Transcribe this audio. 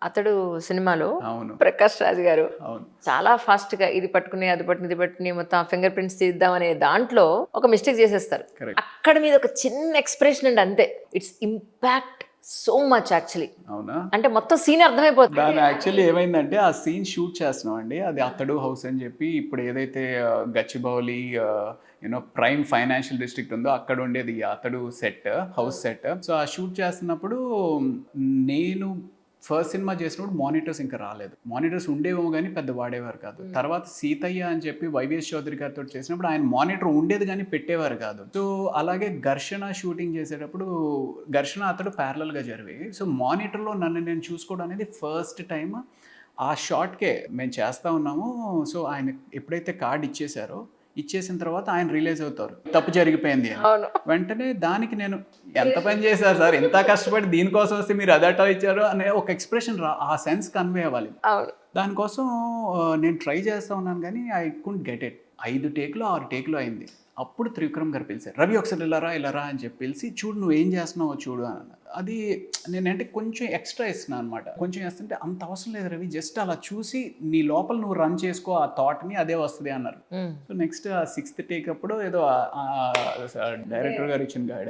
అతడు సినిమాలో అవును ప్రకాష్ రాజ్ గారు అవును చాలా ఫాస్ట్ గా ఇది పట్టుకుని అది పట్టుకుని ఇది పట్టుకుని మొత్తం ఫింగర్ ప్రింట్స్ తీద్దాం అనే దాంట్లో ఒక మిస్టేక్ చేసేస్తారు. కరెక్ట్. అక్కడ మీద ఒక చిన్న ఎక్స్ప్రెషన్ అండి అంతే. It's impact so much actually. అవునా? అంటే మొత్తం సీన్ అర్థమైపోతుంది. దాని యాక్చువల్లీ ఏమైందంటే ఆ సీన్ షూట్ చేస్తున్నాం అండి. అది అతడు హౌస్ అని చెప్పి ఇప్పుడు ఏదైతే Gachibowli you know prime financial district ఉందో అక్కడ ఉండేది అతడు సెట్, హౌస్ సెట్. సో ఆ షూట్ చేస్తున్నప్పుడు నేను ఫస్ట్ సినిమా చేసినప్పుడు మానిటర్స్ ఇంకా రాలేదు. మానిటర్స్ ఉండేవేమో కానీ పెద్ద వాడేవారు కాదు. తర్వాత సీతయ్య అని చెప్పి వైవిఎస్ చౌదరి గారితో చేసినప్పుడు ఆయన మానిటర్ ఉండేది కానీ పెట్టేవారు కాదు. సో అలాగే ఘర్షణ షూటింగ్ చేసేటప్పుడు ఘర్షణ అతడు ప్యారలల్గా జరిగాయి. సో మానిటర్లో నన్ను నేను చూసుకోవడం అనేది ఫస్ట్ టైం. ఆ షాట్కే మేము చేస్తూ ఉన్నాము. సో ఆయన ఎప్పుడైతే కార్డ్ ఇచ్చేసిన తర్వాత ఆయన రిలీజ్ అవుతారు తప్పు జరిగిపోయింది అని. అవును. వెంటనే దానికి నేను ఎంత పని చేశారు సార్, ఎంత కష్టపడి దీనికోసం వస్తే మీరు అదటో ఇచ్చారు అనే ఒక ఎక్స్ప్రెషన్ ఆ సెన్స్ కన్వే అవ్వాలి. అవును. దానికోసం నేను ట్రై చేస్తూ ఉన్నాను కానీ ఐ కుడెంట్ గెట్ ఇట్. 5 టేక్లో 6 టేక్లో అయింది. అప్పుడు త్రివిక్రమ్ గారు పిలిచారు, రవి ఒకసారి ఇలారా అని చెప్పి పిలిచి చూడు నువ్వు ఏం చేస్తున్నావో చూడు అని అన్నారు. అది నేనంటే కొంచెం ఎక్స్ట్రా ఇస్తున్నాను అనమాట. కొంచెం వేస్తుంటే అంత అవసరం లేదు రవి, జస్ట్ అలా చూసి నీ లోపల నువ్వు రన్ చేసుకో ఆ థాట్ని, అదే వస్తుంది అన్నారు. సో నెక్స్ట్ ఆ 6th టేక్ అప్పుడు ఏదో డైరెక్టర్ గారు ఇచ్చిన గైడ్